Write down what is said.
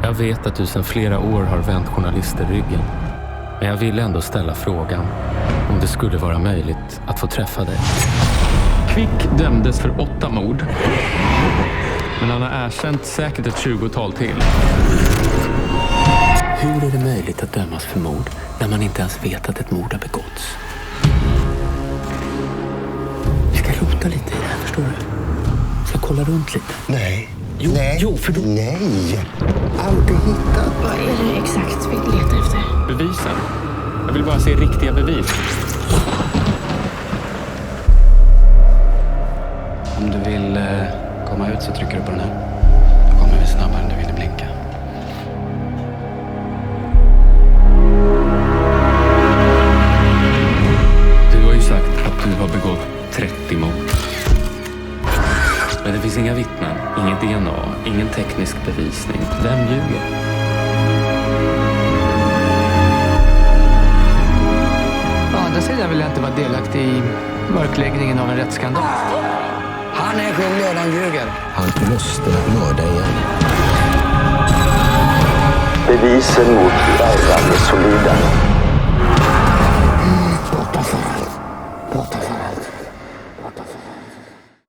Jag vet att du sedan flera år har vänt journalister ryggen. Men jag vill ändå ställa frågan om det skulle vara möjligt att få träffa dig. Quick dömdes för 8 mord. Men han har erkänt säkert ett 20-tal till. Hur är det möjligt att dömas för mord när man inte ens vet att ett mord har begåtts? Vi ska rota lite i det här, förstår du? Vi ska kolla runt lite. Nej. Jo, för då... Nej. Aldrig hittat. Vad är det exakt vi letar efter? Bevisen. Jag vill bara se riktiga bevis. Om du vill komma ut så trycker du på den här. Då kommer vi snabbare än du vill blinka. Du har ju sagt att du har begått 30 mord. Men det finns inga vittnen, inget DNA, ingen teknisk bevisning. Vem ljuger? Å andra sidan vill jag inte vara delaktig i mörkläggningen av en rättsskandal. Han är skyldig och han ljuger. Han måste mörda igen. Bevisen mot Erland är solid.